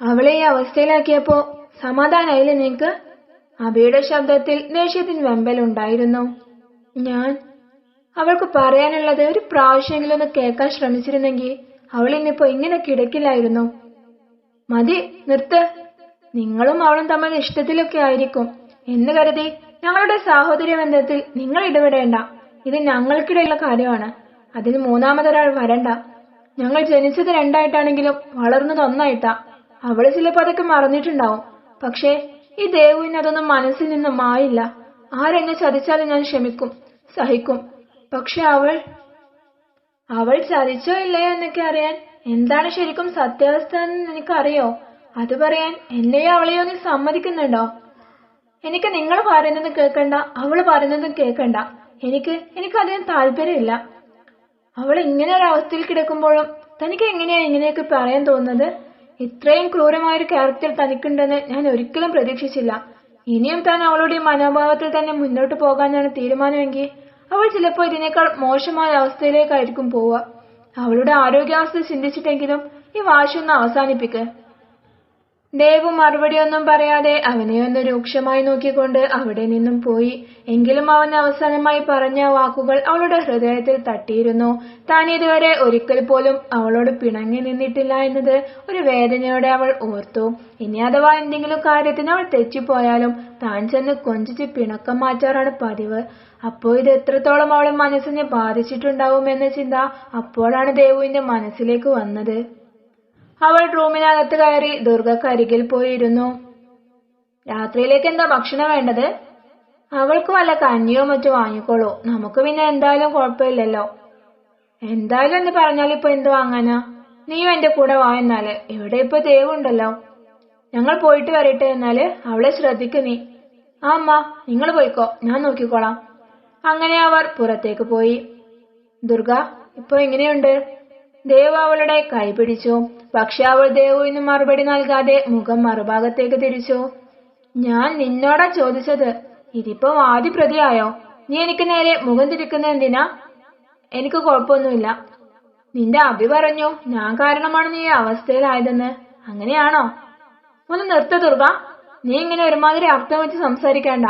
അവളെ ഈ അവസ്ഥയിലാക്കിയപ്പോ സമാധാനായില്ലേ നിനക്ക്? അബിയുടെ ശബ്ദത്തിൽ ദേഷ്യത്തിന് വെമ്പലുണ്ടായിരുന്നു. ഞാൻ അവൾക്ക് പറയാനുള്ളത് ഒരു പ്രാവശ്യമെങ്കിലും ഒന്ന് കേൾക്കാൻ ശ്രമിച്ചിരുന്നെങ്കിൽ അവൾ ഇന്നിപ്പോ ഇങ്ങനെ കിടക്കില്ലായിരുന്നു. മതി, നിർത്ത്. നിങ്ങളും അവളും തമ്മിൽ ഇഷ്ടത്തിലൊക്കെ ആയിരിക്കും എന്ന് കരുതി ഞങ്ങളുടെ സാഹോദര്യ ബന്ധത്തിൽ നിങ്ങൾ ഇടപെടേണ്ട. ഇത് ഞങ്ങൾക്കിടയിലുള്ള കാര്യമാണ്. അതിന് മൂന്നാമതൊരാൾ വരണ്ട. ഞങ്ങൾ ജനിച്ചത് രണ്ടായിട്ടാണെങ്കിലും വളർന്നത് ഒന്നായിട്ടാ. അവള് ചിലപ്പോ അതൊക്കെ മറന്നിട്ടുണ്ടാവും. പക്ഷേ ഈ ദേവുവിന് അതൊന്നും മനസ്സിൽ നിന്നും മായില്ല. ആരെന്നെ ചതിച്ചാലും ഞാൻ ക്ഷമിക്കും, സഹിക്കും. പക്ഷെ അവൾ ചതിച്ചോ ഇല്ലയോ എന്നൊക്കെ അറിയാൻ എന്താണ് ശരിക്കും സത്യാവസ്ഥ എന്ന് നിനക്കറിയോ? അത് പറയാൻ എന്നെയോ അവളെയോ നീ സമ്മതിക്കുന്നുണ്ടോ? എനിക്ക് നിങ്ങൾ പറയുന്നതും കേൾക്കണ്ട, അവള് പറയുന്നതും കേൾക്കണ്ട. എനിക്കതിന് താല്പര്യമില്ല. അവൾ ഇങ്ങനെ ഒരു അവസ്ഥയിൽ കിടക്കുമ്പോഴും തനിക്ക് എങ്ങനെയാ ഇങ്ങനെയൊക്കെ പറയാൻ തോന്നുന്നത്? ഇത്രയും ക്രൂരമായൊരു ക്യാരക്ടർ തനിക്കുണ്ടെന്ന് ഞാൻ ഒരിക്കലും പ്രതീക്ഷിച്ചില്ല. ഇനിയും താൻ അവളുടെ മനോഭാവത്തിൽ തന്നെ മുന്നോട്ട് പോകാനാണ് തീരുമാനമെങ്കിൽ അവൾ ചിലപ്പോൾ ഇതിനേക്കാൾ മോശമായ അവസ്ഥയിലേക്കായിരിക്കും പോവുക. അവളുടെ ആരോഗ്യാവസ്ഥ ചിന്തിച്ചിട്ടെങ്കിലും ഈ വാശിയൊന്ന് അവസാനിപ്പിക്ക്. ദേവു മറുപടിയൊന്നും പറയാതെ അവനെയൊന്ന് രൂക്ഷമായി നോക്കിക്കൊണ്ട് അവിടെ നിന്നും പോയി. എങ്കിലും അവൻ അവസാനമായി പറഞ്ഞ വാക്കുകൾ അവളുടെ ഹൃദയത്തിൽ തട്ടിയിരുന്നു. താൻ ഇതുവരെ ഒരിക്കൽ പോലും അവളോട് പിണങ്ങി നിന്നിട്ടില്ല എന്നത് ഒരു വേദനയോടെ അവൾ ഓർത്തു. ഇനി അഥവാ എന്തെങ്കിലും കാര്യത്തിന് അവൾ തെറ്റിപ്പോയാലും താൻ ചെന്ന് കൊഞ്ചിച്ച് പിണക്കം മാറ്റാറാണ് പതിവ്. അപ്പോ ഇത് എത്രത്തോളം അവളെ മനസ്സിനെ ബാധിച്ചിട്ടുണ്ടാവും എന്ന ചിന്ത അപ്പോഴാണ് ദേവുവിന്റെ മനസ്സിലേക്ക് വന്നത്. അവൾ റൂമിനകത്ത് കയറി ദുർഗക്കരികിൽ പോയിരുന്നു. രാത്രിയിലേക്ക് എന്താ ഭക്ഷണം വേണ്ടത്? അവൾക്ക് വല്ല കഞ്ഞിയോ മറ്റോ വാങ്ങിക്കോളൂ. നമുക്ക് പിന്നെ എന്തായാലും കുഴപ്പമില്ലല്ലോ. എന്തായാലും എന്ന് പറഞ്ഞാൽ ഇപ്പൊ എന്ത് വാങ്ങാനാ? നീയും എന്റെ കൂടെ വാ. എന്നാല് ഇവിടെ ഇപ്പൊ ദേവുണ്ടല്ലോ. ഞങ്ങൾ പോയിട്ട് വരട്ടെ. എന്നാല് അവളെ ശ്രദ്ധിക്കു നീ. ആ അമ്മ, നിങ്ങൾ പോയിക്കോ, ഞാൻ നോക്കിക്കോളാം. അങ്ങനെ അവർ പുറത്തേക്ക് പോയി. ദുർഗ, ഇപ്പൊ എങ്ങനെയുണ്ട്? ദേവു അവളുടെ കൈ പിടിച്ചു. പക്ഷെ അവൾ ദേവുവിന് മറുപടി നൽകാതെ മുഖം മറുഭാഗത്തേക്ക് തിരിച്ചു. ഞാൻ നിന്നോടാ ചോദിച്ചത്. ഇതിപ്പോ വാദിപ്രതിയായോ? നീ എനിക്ക് നേരെ മുഖം തിരിക്കുന്നത് എന്തിനാ? എനിക്ക് കുഴപ്പമൊന്നുമില്ല. നിന്റെ അഭി പറഞ്ഞു ഞാൻ കാരണമാണ് നീ ഈ അവസ്ഥയിലായതെന്ന്. അങ്ങനെയാണോ? ഒന്ന് നിർത്ത ദുർഗ. നീ ഇങ്ങനെ ഒരുമാതിരി അർത്ഥം വെച്ച് സംസാരിക്കേണ്ട.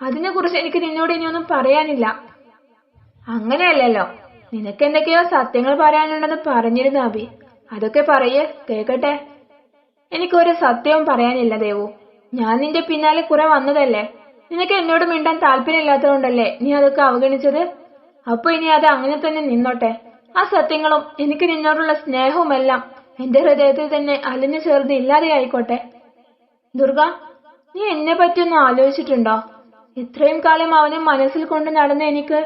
അതിനെക്കുറിച്ച് എനിക്ക് നിന്നോട് ഇനിയൊന്നും പറയാനില്ല. അങ്ങനെയല്ലല്ലോ, നിനക്ക് എന്തൊക്കെയോ സത്യങ്ങൾ പറയാനുണ്ടെന്ന് പറഞ്ഞിരുന്നു അഭി. അതൊക്കെ പറയേ, കേക്കട്ടെ. എനിക്കൊരു സത്യവും പറയാനില്ല ദേവു. ഞാൻ നിന്റെ പിന്നാലെ കുറെ വന്നതല്ലേ. നിനക്ക് എന്നോട് മിണ്ടാൻ താല്പര്യമില്ലാത്തതുകൊണ്ടല്ലേ നീ അതൊക്കെ അവഗണിച്ചത്. അപ്പൊ ഇനി അത് അങ്ങനെ തന്നെ നിന്നോട്ടെ. ആ സത്യങ്ങളും എനിക്ക് നിന്നോടുള്ള സ്നേഹവുമെല്ലാം എന്റെ ഹൃദയത്തിൽ തന്നെ അലിഞ്ഞു ചേർന്ന് ഇല്ലാതെയായിക്കോട്ടെ. ദുർഗ, നീ എന്നെ പറ്റിയൊന്നും ആലോചിച്ചിട്ടുണ്ടോ? ഇത്രയും കാലം അവനെ മനസ്സിൽ കൊണ്ട് നടന്ന എനിക്ക്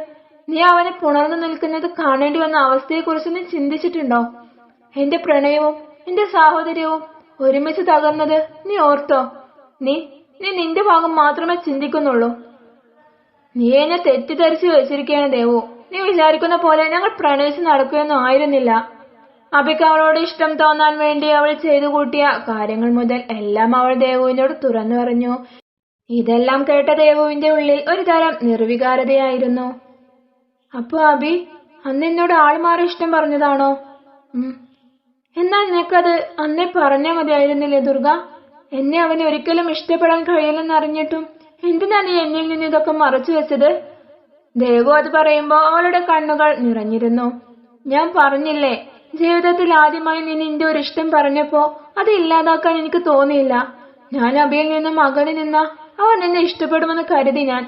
നീ അവനെ പുണർന്നു നിൽക്കുന്നത് കാണേണ്ടി വന്ന അവസ്ഥയെക്കുറിച്ച് നീ ചിന്തിച്ചിട്ടുണ്ടോ? എന്റെ പ്രണയവും എന്റെ സാഹോദര്യവും ഒരുമിച്ച് തകർന്നത് നീ ഓർത്തോ? നീ നിന്റെ ഭാഗം മാത്രമേ ചിന്തിക്കുന്നുള്ളൂ. നീ എന്നെ തെറ്റിദ്ധരിച്ചു വെച്ചിരിക്കുകയാണ് ദേവു. നീ വിചാരിക്കുന്ന പോലെ ഞങ്ങൾ പ്രണയിച്ച് നടക്കുകയൊന്നും ആയിരുന്നില്ല. അബിക്ക് അവളോട് ഇഷ്ടം തോന്നാൻ വേണ്ടി അവൾ ചെയ്തു കൂട്ടിയ കാര്യങ്ങൾ മുതൽ എല്ലാം അവൾ ദേവുവിനോട് തുറന്നു പറഞ്ഞു. ഇതെല്ലാം കേട്ട ദേവുവിന്റെ ഉള്ളിൽ ഒരു തരം നിർവികാരതയായിരുന്നു. അപ്പൊ അബി അന്ന് എന്നോട് ആൾ മാറി ഇഷ്ടം പറഞ്ഞതാണോ? എന്നാൽ നിനക്കത് അന്നേ പറഞ്ഞാ മതിയായിരുന്നില്ലേ ദുർഗ? എന്നെ അവന് ഒരിക്കലും ഇഷ്ടപ്പെടാൻ കഴിയില്ലെന്ന് അറിഞ്ഞിട്ടും എന്തിനാ നീ എന്നിൽ നിന്ന് ഇതൊക്കെ മറച്ചു വെച്ചത്? ദേവു അത് പറയുമ്പോ അവളുടെ കണ്ണുകൾ നിറഞ്ഞിരുന്നു. ഞാൻ പറഞ്ഞില്ലേ, ജീവിതത്തിൽ ആദ്യമായി നീ നിന്റെ ഒരു ഇഷ്ടം പറഞ്ഞപ്പോ അത് ഇല്ലാതാക്കാൻ എനിക്ക് തോന്നിയില്ല. ഞാൻ അബിയിൽ നിന്നും അകലെ നിന്ന അവൻ എന്നെ ഇഷ്ടപ്പെടുമെന്ന് കരുതി ഞാൻ.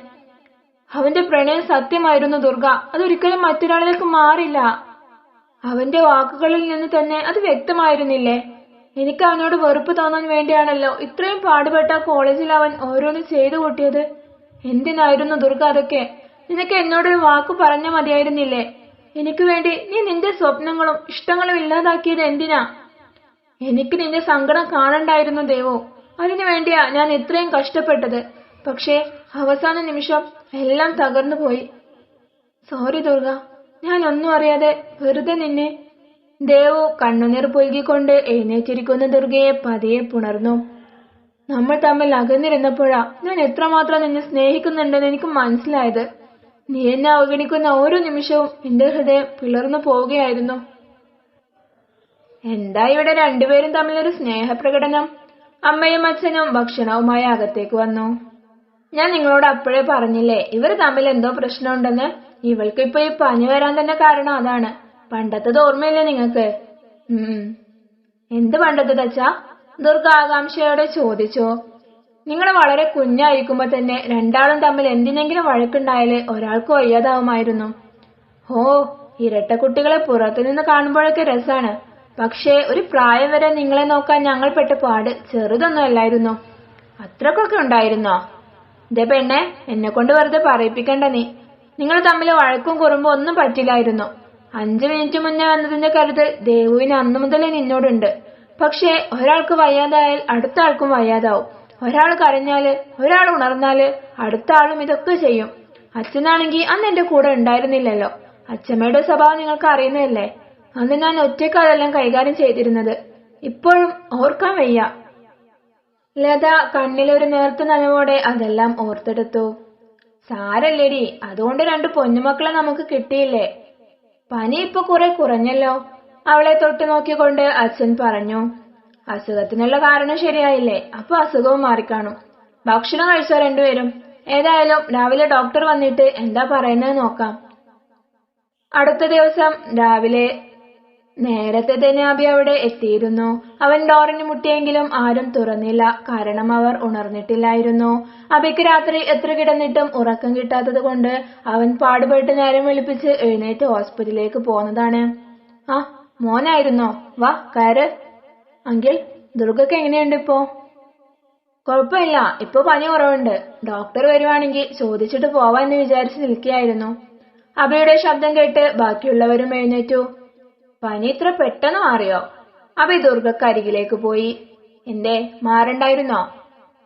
അവന്റെ പ്രണയം സത്യമായിരുന്നു ദുർഗ. അതൊരിക്കലും മറ്റൊരാളിലേക്ക് മാറില്ല. അവന്റെ വാക്കുകളിൽ നിന്ന് തന്നെ അത് വ്യക്തമായിരുന്നില്ലേ? എനിക്ക് അവനോട് വെറുപ്പ് തോന്നാൻ വേണ്ടിയാണല്ലോ ഇത്രയും പാടുപെട്ട കോളേജിൽ അവൻ ഓരോന്ന് ചെയ്തു കൂട്ടിയത്. എന്തിനായിരുന്നു ദുർഗ അതൊക്കെ? നിനക്ക് എന്നോടൊരു വാക്ക് പറഞ്ഞ മതിയായിരുന്നില്ലേ? എനിക്ക് വേണ്ടി നീ നിന്റെ സ്വപ്നങ്ങളും ഇഷ്ടങ്ങളും ഇല്ലാതാക്കിയത് എന്തിനാ? എനിക്ക് നിന്റെ സങ്കടം കാണണ്ടായിരുന്നു ദേവു. അതിനു വേണ്ടിയാ ഞാൻ ഇത്രയും കഷ്ടപ്പെട്ടത്. പക്ഷേ അവസാന നിമിഷം എല്ലാം തകർന്നു പോയി. സോറി ദുർഗ, ഞാൻ ഒന്നും അറിയാതെ വെറുതെ നിന്നെ. ദേവു കണ്ണുനീർ പുൽകിക്കൊണ്ട് എഴുന്നേറ്റിരിക്കുന്ന ദുർഗയെ പതിയെ പുണർന്നു. നമ്മൾ തമ്മിൽ അകന്നിരുന്നപ്പോഴാ ഞാൻ എത്രമാത്രം നിന്നെ സ്നേഹിക്കുന്നുണ്ടെന്ന് എനിക്ക് മനസ്സിലായത്. നീ എന്നെ അവഗണിക്കുന്ന ഓരോ നിമിഷവും എന്റെ ഹൃദയം പിളർന്നു പോവുകയായിരുന്നു. എന്താ ഇവിടെ രണ്ടുപേരും തമ്മിലൊരു സ്നേഹപ്രകടനം? അമ്മയും അച്ഛനും ഭക്ഷണവുമായി അകത്തേക്ക് വന്നു. ഞാൻ നിങ്ങളോട് അപ്പോഴേ പറഞ്ഞില്ലേ ഇവർ തമ്മിൽ എന്തോ പ്രശ്നമുണ്ടെന്ന്. ഇവൾക്ക് ഇപ്പൊ ഈ പനി വരാൻ തന്നെ കാരണം അതാണ്. പണ്ടത്തത് ഓർമ്മയില്ലേ നിങ്ങൾക്ക്? എന്ത് പണ്ടത്തത് അച്ഛാ? ദുർഗ ആകാംക്ഷയോടെ ചോദിച്ചു. നിങ്ങൾ വളരെ കുഞ്ഞായിരിക്കുമ്പോ തന്നെ രണ്ടാളും തമ്മിൽ എന്തിനെങ്കിലും വഴക്കുണ്ടായാല് ഒരാൾക്ക് വയ്യാതാവുമായിരുന്നു. ഓ, ഇരട്ട കുട്ടികളെ പുറത്തുനിന്ന് കാണുമ്പോഴൊക്കെ രസാണ്. പക്ഷേ ഒരു പ്രായം വരെ നിങ്ങളെ നോക്കാൻ ഞങ്ങൾ പെട്ട പാട് ചെറുതൊന്നും അല്ലായിരുന്നു. അത്രക്കൊക്കെ ഉണ്ടായിരുന്നോ? ഇതേ പെണ്ണെ, എന്നെ കൊണ്ട് വെറുതെ പറയിപ്പിക്കണ്ട നീ. നിങ്ങൾ തമ്മിൽ വഴക്കും കുറുമ്പും ഒന്നും പറ്റില്ലായിരുന്നു. 5 മിനിറ്റ് മുന്നേ വന്നതിന്റെ കരുതൽ ദേവുവിന് അന്നു മുതലേ നിന്നോടുണ്ട്. പക്ഷേ ഒരാൾക്ക് വയ്യാതായാൽ അടുത്ത ആൾക്കും വയ്യാതാവും. ഒരാൾ കരഞ്ഞാല്, ഒരാൾ ഉണർന്നാല് അടുത്ത ആളും ഇതൊക്കെ ചെയ്യും. അച്ഛനാണെങ്കി അന്ന് എന്റെ കൂടെ ഉണ്ടായിരുന്നില്ലല്ലോ. അച്ഛമ്മയുടെ സ്വഭാവം നിങ്ങൾക്ക് അറിയുന്നതല്ലേ. അന്ന് ഞാൻ ഒറ്റയ്ക്ക് അതെല്ലാം കൈകാര്യം ചെയ്തിരുന്നത്. ഇപ്പോഴും ഓർക്കാൻ വയ്യ. ലത കണ്ണിലൊരു നേർത്ത നനവോടെ അതെല്ലാം ഓർത്തെടുത്തു. സാരല്ലേടി, അതുകൊണ്ട് 2 പൊന്നുമക്കളെ നമുക്ക് കിട്ടിയില്ലേ. പനി ഇപ്പൊ കുറെ കുറഞ്ഞല്ലോ. അവളെ തൊട്ടു നോക്കിക്കൊണ്ട് അച്ഛൻ പറഞ്ഞു. അസുഖത്തിനുള്ള കാരണം ശരിയായില്ലേ, അപ്പൊ അസുഖവും മാറിക്കാണും. ഭക്ഷണം കഴിച്ചോ രണ്ടുപേരും? ഏതായാലും രാവിലെ ഡോക്ടർ വന്നിട്ട് എന്താ പറയുന്നത് നോക്കാം. അടുത്ത ദിവസം രാവിലെ നേരത്തെ തന്നെ അബി അവിടെ എത്തിയിരുന്നു. അവൻ ഡോറിന് മുട്ടിയെങ്കിലും ആരും തുറന്നില്ല. കാരണം അവർ ഉണർന്നിട്ടില്ലായിരുന്നു. അബിക്ക് രാത്രി എത്ര കിടന്നിട്ടും ഉറക്കം കിട്ടാത്തത് കൊണ്ട് അവൻ പാടുപെട്ട് നേരം വെളുപ്പിച്ച് എഴുന്നേറ്റ് ഹോസ്പിറ്റലിലേക്ക് പോന്നതാണ്. ആ, മോനായിരുന്നോ? വാ കയറ്. അങ്കിൾ, ദുർഗക്ക് എങ്ങനെയുണ്ട് ഇപ്പോ? കുഴപ്പമില്ല, ഇപ്പൊ പനി കുറവുണ്ട്. ഡോക്ടർ വരുവാണെങ്കിൽ ചോദിച്ചിട്ട് പോവാന്ന് വിചാരിച്ച് നിൽക്കുകയായിരുന്നു. അബിയുടെ ശബ്ദം കേട്ട് ബാക്കിയുള്ളവരും എഴുന്നേറ്റു. പനി ഇത്ര പെട്ടെന്ന് മാറിയോ? അബി ദുർഗക്കരികിലേക്ക് പോയി. എന്തേ, മാറണ്ടായിരുന്നോ?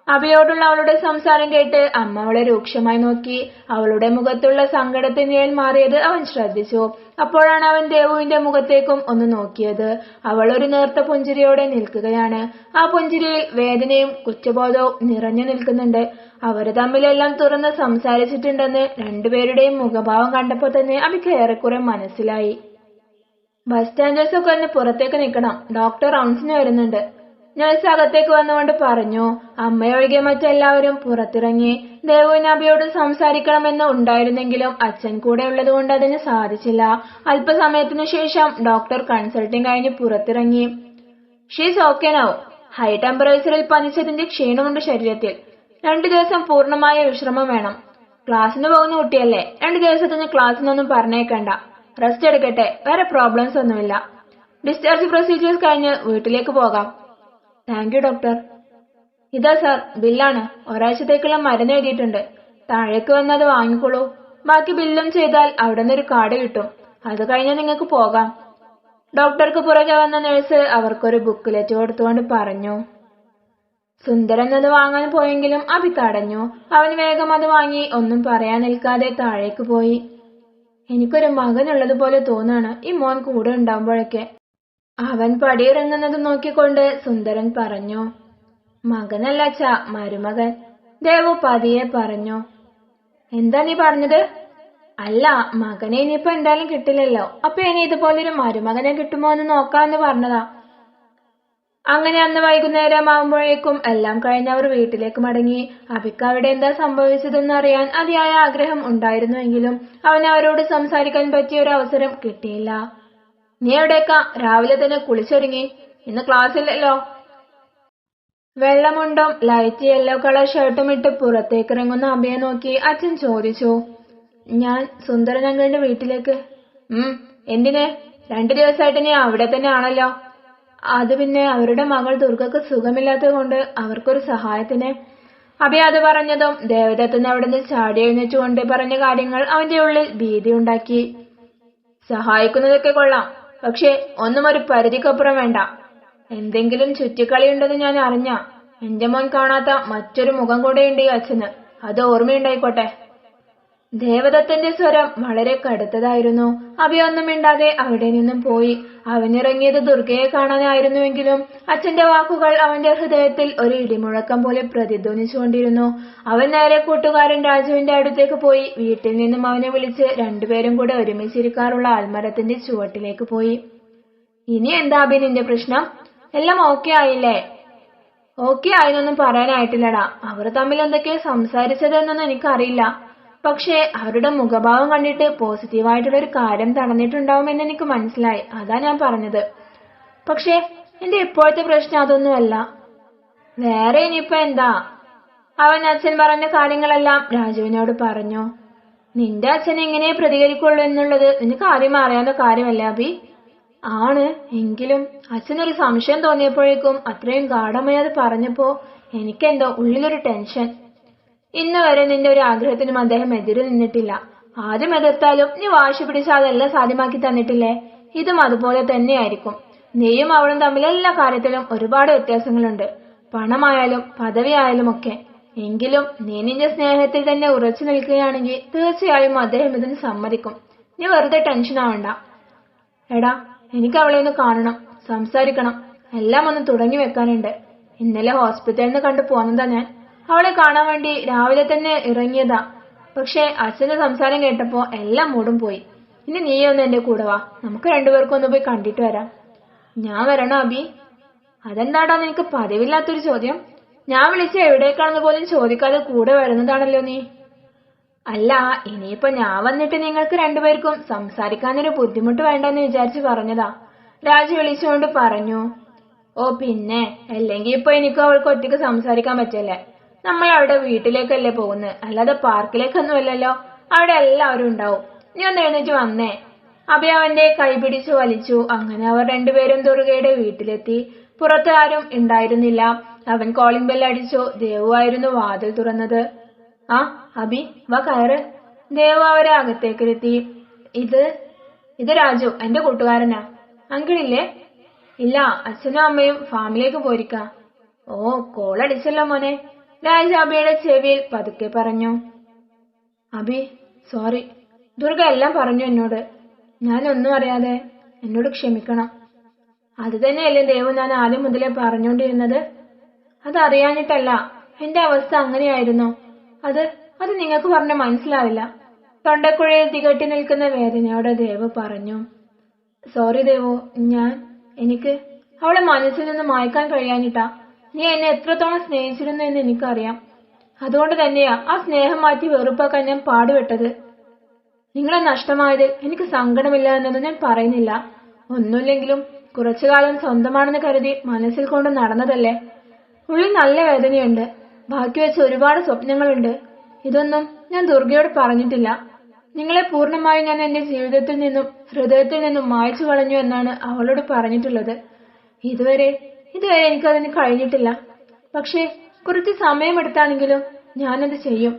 അബിയോടുള്ള അവളുടെ സംസാരം കേട്ട് അമ്മ അവളെ രൂക്ഷമായി നോക്കി. അവളുടെ മുഖത്തുള്ള സങ്കടത്തിന്റെ നിഴൽ മാറിയത് അവൻ ശ്രദ്ധിച്ചു. അപ്പോഴാണ് അവൻ ദേവുവിന്റെ മുഖത്തേക്കും ഒന്ന് നോക്കിയത്. അവൾ ഒരു നേർത്ത പുഞ്ചിരിയോടെ നിൽക്കുകയാണ്. ആ പുഞ്ചിരിയിൽ വേദനയും കുറ്റബോധവും നിറഞ്ഞു നിൽക്കുന്നുണ്ട്. അവര് തമ്മിലെല്ലാം തുറന്ന് സംസാരിച്ചിട്ടുണ്ടെന്ന് രണ്ടുപേരുടെയും മുഖഭാവം കണ്ടപ്പോ തന്നെ അബിക്ക് ഏറെക്കുറെ മനസ്സിലായി. ബസ് സ്റ്റാൻഡേഴ്സ് ഒക്കെ ഒന്ന് പുറത്തേക്ക് നിൽക്കണം, ഡോക്ടർ റൗണ്ട്സിന് വരുന്നുണ്ട്. നഴ്സ് അകത്തേക്ക് വന്നുകൊണ്ട് പറഞ്ഞു. അമ്മയൊഴികെ മറ്റെല്ലാവരും പുറത്തിറങ്ങി. ദേവുവിന് അബിയോട് സംസാരിക്കണമെന്ന് ഉണ്ടായിരുന്നെങ്കിലും അച്ഛൻ കൂടെ ഉള്ളതുകൊണ്ട് അതിന് സാധിച്ചില്ല. അല്പസമയത്തിനു ശേഷം ഡോക്ടർ കൺസൾട്ടിംഗ് കഴിഞ്ഞ് പുറത്തിറങ്ങി. She's okay now. ഹൈ ടെമ്പറേച്ചറിൽ പനിച്ചതിന്റെ ക്ഷീണമുണ്ട് ശരീരത്തിൽ. 2 ദിവസം പൂർണ്ണമായ വിശ്രമം വേണം. ക്ലാസ്സിന് പോകുന്ന കുട്ടിയല്ലേ, 2 ദിവസത്തിന് ക്ലാസ്സിനൊന്നും പറഞ്ഞേക്കണ്ട. റെസ്റ്റ് എടുക്കട്ടെ, വേറെ പ്രോബ്ലംസ് ഒന്നുമില്ല. ഡിസ്ചാർജ് പ്രൊസീജിയേഴ്സ് കഴിഞ്ഞ് വീട്ടിലേക്ക് പോകാം. Thank you doctor. ഇതാ സാർ, ബില്ലാണ്. ഒരാഴ്ചത്തേക്കുള്ള മരുന്ന് എഴുതിയിട്ടുണ്ട്. താഴേക്ക് വന്ന് അത് വാങ്ങിക്കോളൂ. ബാക്കി ബില്ലും ചെയ്താൽ അവിടെ നിന്നൊരു കാർഡ് കിട്ടും. അത് കഴിഞ്ഞ് നിങ്ങൾക്ക് പോകാം. ഡോക്ടർക്ക് പുറകെ വന്ന നഴ്സ് അവർക്കൊരു ബുക്ക്ലെറ്റ് കൊടുത്തുകൊണ്ട് പറഞ്ഞു. സുന്ദരൻ അത് വാങ്ങാൻ പോയെങ്കിലും അബി തടഞ്ഞു. അവൻ വേഗം അത് വാങ്ങി ഒന്നും പറയാൻ നിൽക്കാതെ താഴേക്ക് പോയി. എനിക്കൊരു മകനുള്ളതുപോലെ തോന്നാണ് ഈ മോൻ കൂടെ ഉണ്ടാവുമ്പോഴൊക്കെ. അവൻ പടിയിറങ്ങുന്നത് നോക്കിക്കൊണ്ട് സുന്ദരൻ പറഞ്ഞു. മകനല്ല അച്ഛാ, മരുമകൻ. ദേവു പതിയെ പറഞ്ഞു. എന്താ നീ പറഞ്ഞത്? അല്ല, മകനെ ഇനിയിപ്പോ എന്തായാലും കിട്ടില്ലല്ലോ, അപ്പൊ ഇനി ഇതുപോലൊരു മരുമകനെ കിട്ടുമോ എന്ന് നോക്കാമെന്ന് പറഞ്ഞതാ. അങ്ങനെ അന്ന് വൈകുന്നേരം ആവുമ്പോഴേക്കും എല്ലാം കഴിഞ്ഞവർ വീട്ടിലേക്ക് മടങ്ങി. അബിക്ക് അവിടെ എന്താ സംഭവിച്ചതെന്ന് അറിയാൻ അതിയായ ആഗ്രഹം ഉണ്ടായിരുന്നുവെങ്കിലും അവൻ അവരോട് സംസാരിക്കാൻ പറ്റിയ ഒരു അവസരം കിട്ടിയില്ല. നീ എവിടേക്കാ? രാവിലെ തന്നെ കുളിച്ചൊരുങ്ങി. ഇന്ന് ക്ലാസ്സില്ലല്ലോ. വെള്ളമുണ്ടും ലൈറ്റ് യെല്ലോ കളർ ഷർട്ടും ഇട്ട് പുറത്തേക്കിറങ്ങുന്ന അബിയെ നോക്കി അച്ഛൻ ചോദിച്ചു. ഞാൻ സുന്ദരൻ അങ്കിളിന്റെ വീട്ടിലേക്ക്. എന്തിന്? 2 ദിവസമായിട്ട് നീ അവിടെ തന്നെ ആണല്ലോ. അത് പിന്നെ അവരുടെ മകൾ ദുർഗക്ക് സുഖമില്ലാത്തത് കൊണ്ട് അവർക്കൊരു സഹായത്തിന്. അബി അത് പറഞ്ഞതും ദേവദത്തൻ അവിടെ നിന്ന് ചാടി എഴുന്നേറ്റുകൊണ്ട് പറഞ്ഞ കാര്യങ്ങൾ അവന്റെ ഉള്ളിൽ ഭീതി ഉണ്ടാക്കി. സഹായിക്കുന്നതൊക്കെ കൊള്ളാം, പക്ഷെ ഒന്നും ഒരു പരിധിക്കപ്പുറം വേണ്ട. എന്തെങ്കിലും ചുറ്റിക്കളിയുണ്ടെന്ന് ഞാൻ അറിഞ്ഞ എന്റെ മോൻ കാണാത്ത മറ്റൊരു മുഖം കൂടെയുണ്ട് ഈ അച്ഛന്. അത് ഓർമ്മയുണ്ടായിക്കോട്ടെ. ദേവദത്തന്റെ സ്വരം വളരെ കടുത്തതായിരുന്നു. അബി ഒന്നും മിണ്ടാതെ അവിടെ നിന്നും പോയി. അവനിറങ്ങിയത് ദുർഗയെ കാണാനായിരുന്നുവെങ്കിലും അച്ഛന്റെ വാക്കുകൾ അവന്റെ ഹൃദയത്തിൽ ഒരു ഇടിമുഴക്കം പോലെ പ്രതിധ്വനിച്ചുകൊണ്ടിരുന്നു. അവൻ നേരെ കൂട്ടുകാരൻ രാജുവിന്റെ അടുത്തേക്ക് പോയി. വീട്ടിൽ നിന്നും അവനെ വിളിച്ച് 2 പേരും കൂടെ ഒരുമിച്ചിരിക്കാറുള്ള ആൽമരത്തിന്റെ ചുവട്ടിലേക്ക് പോയി. ഇനി എന്താ അഭി നിന്റെ പ്രശ്നം? എല്ലാം ഓക്കെ ആയില്ലേ? ഓക്കെ ആയെന്നൊന്നും പറയാനായിട്ടില്ലടാ. അവർ തമ്മിൽ എന്തൊക്കെയോ സംസാരിച്ചതെന്നൊന്നും എനിക്കറിയില്ല. പക്ഷേ അവരുടെ മുഖഭാവം കണ്ടിട്ട് പോസിറ്റീവായിട്ടുള്ള ഒരു കാര്യം നടന്നിട്ടുണ്ടാവുമെന്ന് എനിക്ക് മനസ്സിലായി. അതാ ഞാൻ പറഞ്ഞത്. പക്ഷേ എന്റെ ഇപ്പോഴത്തെ പ്രശ്നം അതൊന്നുമല്ല. വേറെ ഇനിയിപ്പോ എന്താ? അവൻ അച്ഛൻ പറഞ്ഞ കാര്യങ്ങളെല്ലാം രാജുവിനോട് പറഞ്ഞു. നിന്റെ അച്ഛൻ എങ്ങനെ പ്രതികരിക്കുള്ളൂ എന്നുള്ളത് നിനക്ക് ആദ്യം അറിയാവുന്ന കാര്യമല്ലേ അഭി? ആണ്. എങ്കിലും അച്ഛനൊരു സംശയം തോന്നിയപ്പോഴേക്കും അത്രയും ഗാഢമായി അത് പറഞ്ഞപ്പോ എനിക്കെന്തോ ഉള്ളിലൊരു ടെൻഷൻ. ഇന്ന് വരെ നിന്റെ ഒരു ആഗ്രഹത്തിനും അദ്ദേഹം എതിര് നിന്നിട്ടില്ല. ആദ്യം എതിർത്താലും നീ വാശി പിടിച്ച് അതെല്ലാം സാധ്യമാക്കി തന്നിട്ടില്ലേ? ഇതും അതുപോലെ തന്നെയായിരിക്കും. നീയും അവളും തമ്മിൽ എല്ലാ കാര്യത്തിലും ഒരുപാട് വ്യത്യാസങ്ങളുണ്ട്. പണമായാലും പദവിയായാലും ഒക്കെ. എങ്കിലും നീ നിന്റെ സ്നേഹത്തിൽ തന്നെ ഉറച്ചു നിൽക്കുകയാണെങ്കിൽ തീർച്ചയായും അദ്ദേഹം ഇതിന് സമ്മതിക്കും. നീ വെറുതെ ടെൻഷൻ ആവണ്ട. എടാ, എനിക്ക് അവളെ ഒന്ന് കാണണം, സംസാരിക്കണം. എല്ലാം ഒന്ന് തുടങ്ങി വെക്കാനുണ്ട്. ഇന്നലെ ഹോസ്പിറ്റലിൽ നിന്ന് കണ്ടു പോന്നതാ ഞാൻ. അവളെ കാണാൻ വേണ്ടി രാവിലെ തന്നെ ഇറങ്ങിയതാ. പക്ഷെ അച്ഛന്റെ സംസാരം കേട്ടപ്പോ എല്ലാം മൂടും പോയി. ഇനി നീ ഒന്ന് എന്റെ കൂടെ വാ, നമുക്ക് രണ്ടുപേർക്കും ഒന്ന് പോയി കണ്ടിട്ട് വരാം. ഞാൻ വരണോ അബി? അതെന്താടാ നിനക്ക് പതിവില്ലാത്തൊരു ചോദ്യം? ഞാൻ വിളിച്ച എവിടേക്കാണെന്ന് പോലും ചോദിക്കാതെ കൂടെ വരുന്നതാണല്ലോ നീ. അല്ല, ഇനിയിപ്പോ ഞാൻ വന്നിട്ട് നിങ്ങൾക്ക് രണ്ടുപേർക്കും സംസാരിക്കാനൊരു ബുദ്ധിമുട്ട് വേണ്ടെന്ന് വിചാരിച്ചു പറഞ്ഞതാ. രാജു വിളിച്ചുകൊണ്ട് പറഞ്ഞു. ഓ പിന്നെ, അല്ലെങ്കിൽ ഇപ്പൊ എനിക്കും അവൾക്ക് ഒറ്റയ്ക്ക് സംസാരിക്കാൻ പറ്റല്ലേ? നമ്മൾ അവിടെ വീട്ടിലേക്കല്ലേ പോകുന്നത്, അല്ലാതെ പാർക്കിലേക്കൊന്നുമല്ലല്ലോ. അവിടെ എല്ലാവരും ഉണ്ടാവും. നീ ഒന്ന് എഴുന്നേറ്റ് വന്നേ. അഭി അവന്റെ കൈ പിടിച്ചു വലിച്ചു. അങ്ങനെ അവർ രണ്ടുപേരും ദുർഗയുടെ വീട്ടിലെത്തി. പുറത്ത് ആരും ഉണ്ടായിരുന്നില്ല. അവൻ കോളിംഗ് ബെൽ അടിച്ചു. ദേവു ആയിരുന്നു വാതിൽ തുറന്നത്. ആ അഭി, വാ കയറ്. ദേവു അവരെ അകത്തേക്കിരുത്തി. ഇത് രാജു, എന്റെ കൂട്ടുകാരനാ. അങ്കിളില്ലേ? ഇല്ല, അച്ഛനും അമ്മയും ഫാമിലേക്ക് പോയിരിക്ക. ഓ, കോളടിച്ചല്ലോ മോനെ. രാജു അഭിയുടെ ചെവിയിൽ പതുക്കെ പറഞ്ഞു. അഭി, സോറി. ദുർഗ എല്ലാം പറഞ്ഞു എന്നോട്. ഞാനൊന്നും അറിയാതെ. എന്നോട് ക്ഷമിക്കണം. അത് തന്നെയല്ലേ ദേവു ഞാൻ ആദ്യം മുതലേ പറഞ്ഞുകൊണ്ടിരുന്നത്. അതറിയാഞ്ഞിട്ടല്ല, എന്റെ അവസ്ഥ അങ്ങനെയായിരുന്നു. അത് നിങ്ങൾക്ക് പറഞ്ഞ മനസ്സിലാവില്ല. തൊണ്ടക്കുഴയിൽ തികട്ടി നിൽക്കുന്ന വേദനയോടെ ദേവു പറഞ്ഞു. സോറി ദേവു, എനിക്ക് അവളെ മനസ്സിൽ നിന്ന് മായ്ക്കാൻ കഴിയാഞ്ഞിട്ടാ. നീ എന്നെ എത്രത്തോളം സ്നേഹിച്ചിരുന്നു എന്ന് എനിക്കറിയാം. അതുകൊണ്ട് തന്നെയാ ആ സ്നേഹം മാറ്റി വെറുപ്പാക്കാൻ ഞാൻ പാടുപെട്ടത്. നിങ്ങളെ നഷ്ടമായതിൽ എനിക്ക് സങ്കടമില്ല എന്നൊന്നും ഞാൻ പറയുന്നില്ല. ഒന്നുമില്ലെങ്കിലും കുറച്ചുകാലം സ്വന്തമാണെന്ന് കരുതി മനസ്സിൽ കൊണ്ട് നടന്നതല്ലേ. ഉള്ളിൽ നല്ല വേദനയുണ്ട്. ബാക്കി വെച്ച് ഒരുപാട് സ്വപ്നങ്ങളുണ്ട്. ഇതൊന്നും ഞാൻ ദുർഗയോട് പറഞ്ഞിട്ടില്ല. നിങ്ങളെ പൂർണ്ണമായും ഞാൻ എന്റെ ജീവിതത്തിൽ നിന്നും ഹൃദയത്തിൽ നിന്നും മായ്ച്ചു കളഞ്ഞു എന്നാണ് അവളോട് പറഞ്ഞിട്ടുള്ളത്. ഇതുവരെ എനിക്കതിന് കഴിഞ്ഞിട്ടില്ല. പക്ഷേ കുറച്ച് സമയമെടുത്താണെങ്കിലും ഞാനത് ചെയ്യും.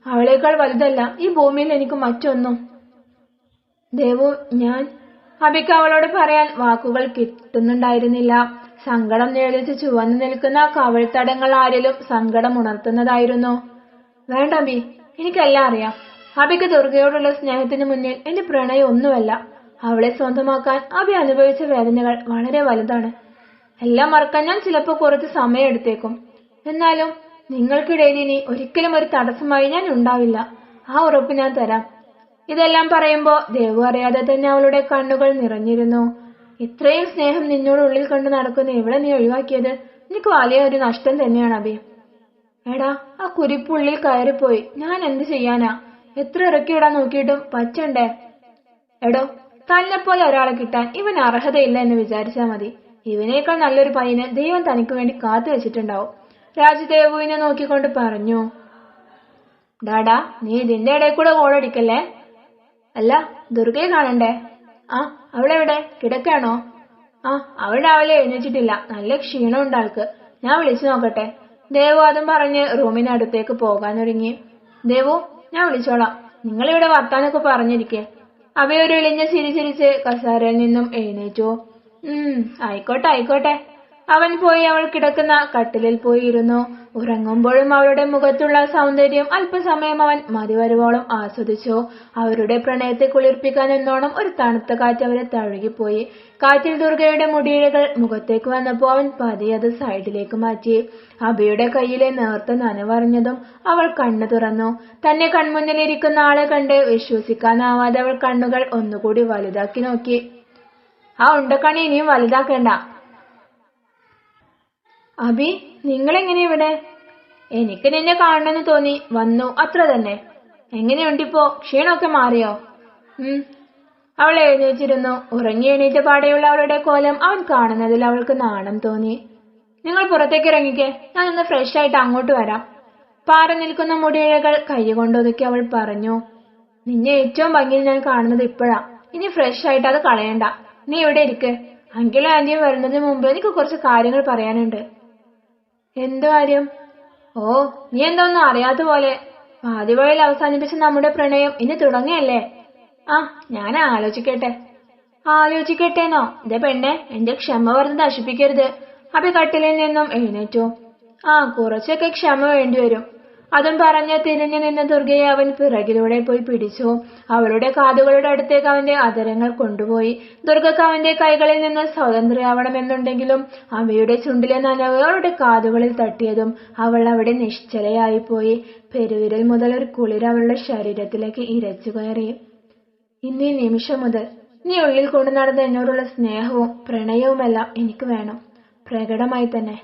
അവളേക്കാൾ വലുതല്ല ഈ ഭൂമിയിൽ എനിക്ക് മറ്റൊന്നും. ദേവു, അഭിക്ക് അവളോട് പറയാൻ വാക്കുകൾ കിട്ടുന്നുണ്ടായിരുന്നില്ല. സങ്കടം നിഴലിച്ച് ചുവന്നു നിൽക്കുന്ന കവിൾത്തടങ്ങൾ ആരിലും സങ്കടം ഉണർത്തുന്നതായിരുന്നു. വേണ്ട അഭി, എനിക്കെല്ലാം അറിയാം. അഭിക്ക് ദുർഗയോടുള്ള സ്നേഹത്തിന് മുന്നിൽ എന്റെ പ്രണയം ഒന്നുമല്ല. അവളെ സ്വന്തമാക്കാൻ അഭി അനുഭവിച്ച വേദനകൾ വളരെ വലുതാണ്. എല്ലാം മറക്കാൻ ഞാൻ ചിലപ്പോൾ കുറച്ച് സമയം എടുത്തേക്കും. എന്നാലും നിങ്ങൾക്കിടയിൽ ഇനി ഒരിക്കലും ഒരു തടസ്സമായി ഞാൻ ഉണ്ടാവില്ല. ആ ഉറപ്പ് ഞാൻ തരാം. ഇതെല്ലാം പറയുമ്പോ ദേവു അറിയാതെ തന്നെ അവളുടെ കണ്ണുകൾ നിറഞ്ഞിരുന്നു. ഇത്രയും സ്നേഹം നിന്നോട് ഉള്ളിൽ കൊണ്ട് നടക്കുന്ന ഇവിടെ നീ ഒഴിവാക്കിയത് നിനക്ക് വലിയ ഒരു നഷ്ടം തന്നെയാണ് അഭി. എടാ, ആ കുരിപ്പുള്ളിൽ കയറിപ്പോയി. ഞാൻ എന്ത് ചെയ്യാനാ? എത്ര ഇറക്കിയിടാൻ നോക്കിയിട്ടും പറ്റണ്ടേ? എടോ, തന്നെപ്പോലെ ഒരാളെ കിട്ടാൻ ഇവൻ അർഹതയില്ല എന്ന് വിചാരിച്ചാ മതി. ഇവനേക്കാൾ നല്ലൊരു പയ്യനെ ദൈവം തനിക്ക് വേണ്ടി കാത്തു വെച്ചിട്ടുണ്ടാവും. രാജു ദേവുവിനെ നോക്കിക്കൊണ്ട് പറഞ്ഞു. ഡാഡാ, നീ ഇതിന്റെ ഇടയിൽ കൂടെ കോളടിക്കല്ലേ. അല്ല, ദുർഗയെ കാണണ്ടേ? ആ, അവളെവിടെ? കിടക്കാണോ? ആ, അവൾ രാവിലെ എഴുന്നേറ്റിട്ടില്ല. നല്ല ക്ഷീണമുണ്ട് ആൾക്ക്. ഞാൻ വിളിച്ചു നോക്കട്ടെ. ദേവു അതും പറഞ്ഞ് റൂമിനടുത്തേക്ക് പോകാനൊരുങ്ങി. ദേവു, ഞാൻ വിളിച്ചോളാം. നിങ്ങളിവിടെ വർത്താനൊക്കെ പറഞ്ഞിരിക്കേ. അവയൊരു ഇളിഞ്ഞ ചിരി ചിരിച്ച് കസാരയിൽ നിന്നും എഴുന്നേറ്റു. ആയിക്കോട്ടെ. അവൻ പോയി അവൾ കിടക്കുന്ന കട്ടിലിൽ പോയി ഇരുന്നു. ഉറങ്ങുമ്പോഴും അവളുടെ മുഖത്തുള്ള സൗന്ദര്യം അല്പസമയം അവൻ മതിവരുവോളം ആസ്വദിച്ചു. അവരുടെ പ്രണയത്തെ കുളിർപ്പിക്കാൻ എന്നോണം ഒരു തണുത്ത കാറ്റ് അവരെ തഴുകിപ്പോയി. കാറ്റിൽ ദുർഗയുടെ മുടിയിഴകൾ മുഖത്തേക്ക് വന്നപ്പോൾ അവൻ പതിയെ അത് സൈഡിലേക്ക് മാറ്റി. അഭിയുടെ കയ്യിലെ നേർത്ത നനവറിഞ്ഞതും അവൾ കണ്ണു തുറന്നു. തന്നെ കൺമുന്നിലിരിക്കുന്ന ആളെ കണ്ട് വിശ്വസിക്കാനാവാതെ അവൾ കണ്ണുകൾ ഒന്നുകൂടി വലുതാക്കി നോക്കി. ആ ഉണ്ടക്കണി ഇനിയും വലുതാക്കണ്ട. അബി, നിങ്ങളെങ്ങനെ ഇവിടെ? എനിക്ക് നിന്നെ കാണണമെന്ന് തോന്നി വന്നു, അത്ര തന്നെ. എങ്ങനെയുണ്ടിപ്പോ? ക്ഷീണമൊക്കെ മാറിയോ? അവൾ എഴുന്നേറ്റിരുന്നു. ഉറങ്ങി എണീറ്റ പാടെയുള്ള അവളുടെ കോലം അവൻ കാണുന്നതിൽ അവൾക്ക് നാണം തോന്നി. നിങ്ങൾ പുറത്തേക്ക് ഇറങ്ങിക്കേ, ഞാനൊന്ന് ഫ്രഷ് ആയിട്ട് അങ്ങോട്ട് വരാം. പാറ നിൽക്കുന്ന മുടിയിഴകൾ കൈകൊണ്ടൊതുക്കി അവൾ പറഞ്ഞു. നിന്നെ ഏറ്റവും ഭംഗിയിൽ ഞാൻ കാണുന്നത് ഇപ്പോഴാ. ഇനി ഫ്രഷ് ആയിട്ട് അത് കളയണ്ട. നീ ഇവിടെ ഇരിക്ക്. അങ്കിളും ആന്റിയും വരുന്നതിന് മുമ്പ് എനിക്ക് കുറച്ച് കാര്യങ്ങൾ പറയാനുണ്ട്. എന്ത് കാര്യം? ഓ, നീ എന്താ ഒന്നും അറിയാത്ത പോലെ. പാതിവഴിയിൽ അവസാനിപ്പിച്ച നമ്മുടെ പ്രണയം ഇനി തുടങ്ങിയല്ലേ? ആ, ഞാൻ ആലോചിക്കട്ടെ. ആലോചിക്കട്ടേന്നോ? ഇതേ പെണ്ണെ, എന്റെ ക്ഷമ വെറുതെ നശിപ്പിക്കരുത്. അഭി കട്ടിലിൽ നിന്നും എഴുന്നേറ്റു. കുറച്ചൊക്കെ ക്ഷമ വേണ്ടിവരും. അതും പറഞ്ഞ് തിരിഞ്ഞു നിന്ന ദുർഗയെ അവൻ പിറകിലൂടെ പോയി പിടിച്ചു. അവളുടെ കാതുകളുടെ അടുത്തേക്ക് അവന്റെ അധരങ്ങൾ കൊണ്ടുപോയി. ദുർഗക്ക് അവന്റെ കൈകളിൽ നിന്ന് സ്വതന്ത്രയാവണമെന്നുണ്ടെങ്കിലും അവയുടെ ചുണ്ടിലെ നനവ് അവളുടെ കാതുകളിൽ തട്ടിയതും അവൾ അവിടെ നിശ്ചലയായിപ്പോയി. പെരുവിരൽ മുതൽ ഒരു കുളിർ അവളുടെ ശരീരത്തിലേക്ക് ഇരച്ചു കയറി. ഇന്നീ നിമിഷം മുതൽ നീ ഉള്ളിൽ കൊണ്ടു നടന്ന എന്നോടുള്ള സ്നേഹവും പ്രണയവുമെല്ലാം എനിക്ക് വേണം, പ്രകടമായി തന്നെ.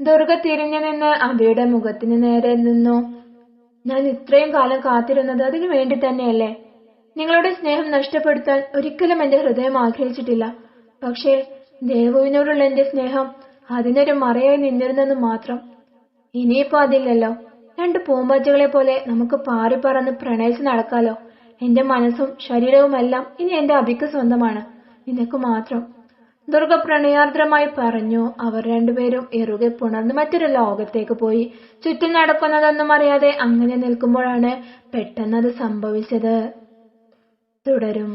ദുർഗ തിരിഞ്ഞു നിന്ന് അബിയുടെ മുഖത്തിന് നേരെ നിന്നു. ഞാൻ ഇത്രയും കാലം കാത്തിരുന്നത് അതിനു വേണ്ടി തന്നെയല്ലേ? നിങ്ങളുടെ സ്നേഹം നഷ്ടപ്പെടുത്താൻ ഒരിക്കലും എന്റെ ഹൃദയം ആഗ്രഹിച്ചിട്ടില്ല. പക്ഷേ ദേവുവിനോടുള്ള എന്റെ സ്നേഹം അതിനൊരു മറയായി നിന്നിരുന്നെന്ന് മാത്രം. ഇനിയിപ്പോ അതില്ലല്ലോ. രണ്ട് പൂമ്പാറ്റകളെ പോലെ നമുക്ക് പാറിപ്പറന്ന് പ്രണയിച്ച് നടക്കാലോ. എന്റെ മനസ്സും ശരീരവുമെല്ലാം ഇനി എന്റെ അബിക്ക് സ്വന്തമാണ്, നിനക്ക് മാത്രം. ദുർഗ പ്രണയാർദ്രമായി പറഞ്ഞു. അവർ രണ്ടുപേരും ഇറുകെ പുണർന്ന് മറ്റൊരു ലോകത്തേക്ക് പോയി. ചുറ്റും നടക്കുന്നതൊന്നും അറിയാതെ അങ്ങനെ നിൽക്കുമ്പോഴാണ് പെട്ടെന്നത് സംഭവിച്ചത്. തുടരും.